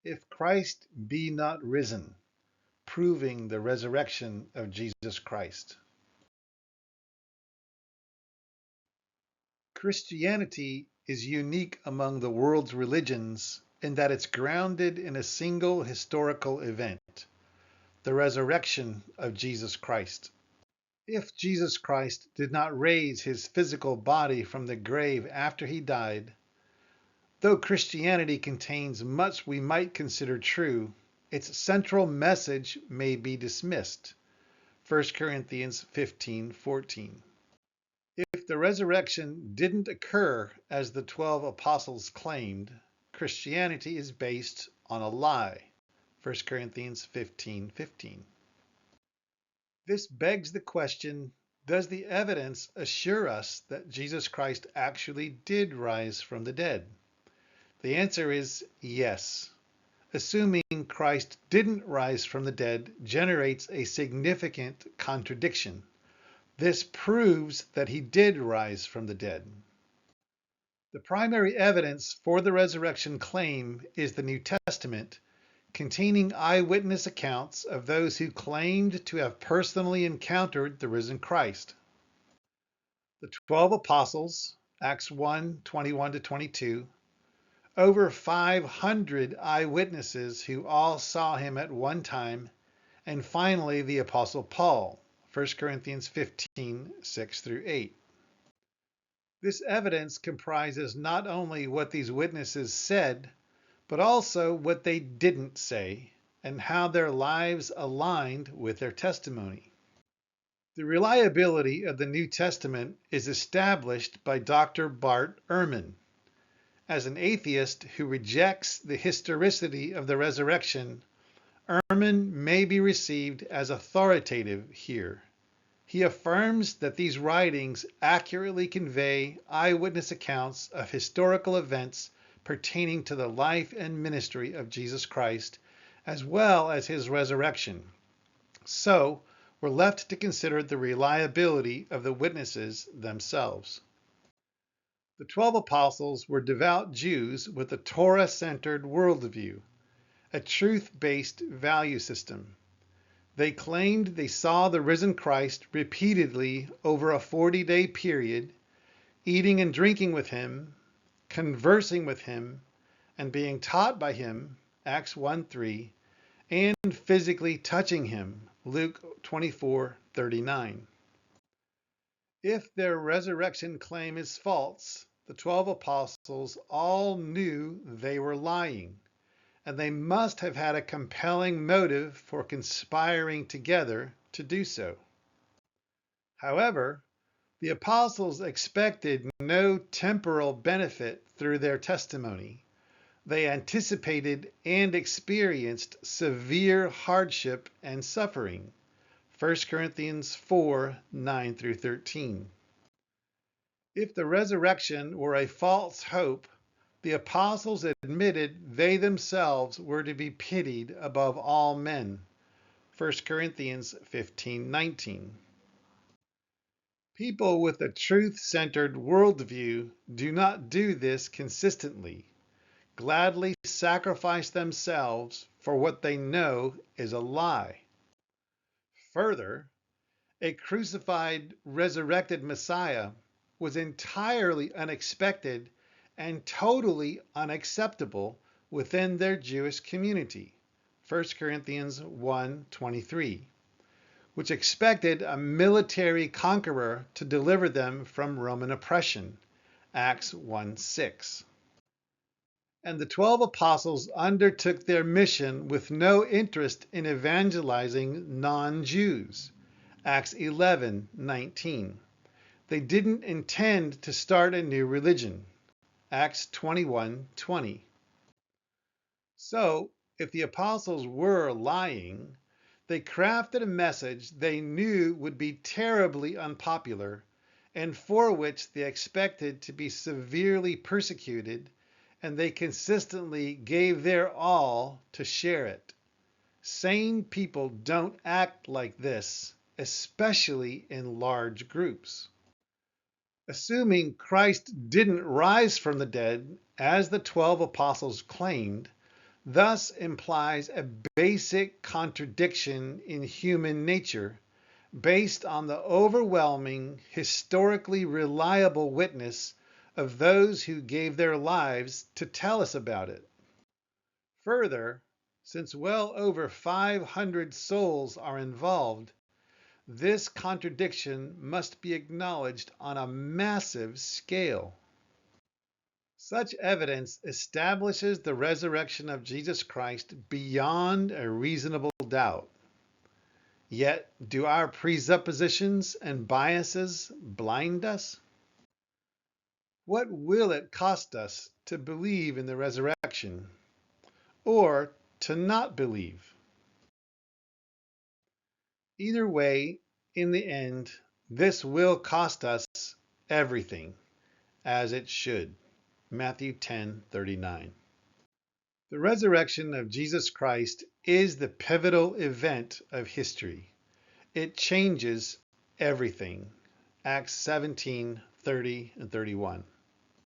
If Christ be not risen, proving the resurrection of Jesus Christ. Christianity is unique among the world's religions in that it's grounded in a single historical event, the resurrection of Jesus Christ. If Jesus Christ did not raise his physical body from the grave after he died, though Christianity contains much we might consider true, its central message may be dismissed. 1 Corinthians 15:14. If the resurrection didn't occur as the 12 apostles claimed, Christianity is based on a lie. 1 Corinthians 15:15. This begs the question, does the evidence assure us that Jesus Christ actually did rise from the dead? The answer is yes. Assuming Christ didn't rise from the dead generates a significant contradiction. This proves that he did rise from the dead. The primary evidence for the resurrection claim is the New Testament, containing eyewitness accounts of those who claimed to have personally encountered the risen Christ. The 12 apostles, Acts 1:21-22, over 500 eyewitnesses who all saw him at one time, and finally the Apostle Paul, 1 Corinthians 15:6-8. This evidence comprises not only what these witnesses said, but also what they didn't say and how their lives aligned with their testimony. The reliability of the New Testament is established by Dr. Bart Ehrman. As an atheist who rejects the historicity of the resurrection, Ehrman may be received as authoritative here. He affirms that these writings accurately convey eyewitness accounts of historical events pertaining to the life and ministry of Jesus Christ, as well as his resurrection. So, we're left to consider the reliability of the witnesses themselves. The 12 apostles were devout Jews with a Torah-centered worldview, a truth-based value system. They claimed they saw the risen Christ repeatedly over a 40-day period, eating and drinking with him, conversing with him, and being taught by him, Acts 1:3, and physically touching him, Luke 24:39. If their resurrection claim is false, the 12 apostles all knew they were lying, and they must have had a compelling motive for conspiring together to do so. However, the apostles expected no temporal benefit through their testimony. They anticipated and experienced severe hardship and suffering. 1 Corinthians 4:9-13. If the resurrection were a false hope, the apostles admitted they themselves were to be pitied above all men. 1 Corinthians 15:19. People with a truth-centered worldview do not do this consistently, gladly sacrifice themselves for what they know is a lie. Further, a crucified, resurrected Messiah was entirely unexpected and totally unacceptable within their Jewish community, 1 Corinthians 1:23, which expected a military conqueror to deliver them from Roman oppression, Acts 1:6. And the 12 apostles undertook their mission with no interest in evangelizing non-Jews, Acts 11:19. They didn't intend to start a new religion, Acts 21:20. So, if the apostles were lying, they crafted a message they knew would be terribly unpopular and for which they expected to be severely persecuted, and they consistently gave their all to share it. Sane people don't act like this, especially in large groups. Assuming Christ didn't rise from the dead, as the 12 apostles claimed, thus implies a basic contradiction in human nature based on the overwhelming, historically reliable witness of those who gave their lives to tell us about it. Further, since well over 500 souls are involved, this contradiction must be acknowledged on a massive scale. Such evidence establishes the resurrection of Jesus Christ beyond a reasonable doubt. Yet, do our presuppositions and biases blind us? What will it cost us to believe in the resurrection or to not believe? Either way, in the end, this will cost us everything, as it should. Matthew 10:39. The resurrection of Jesus Christ is the pivotal event of history. It changes everything. Acts 17:30 and 31.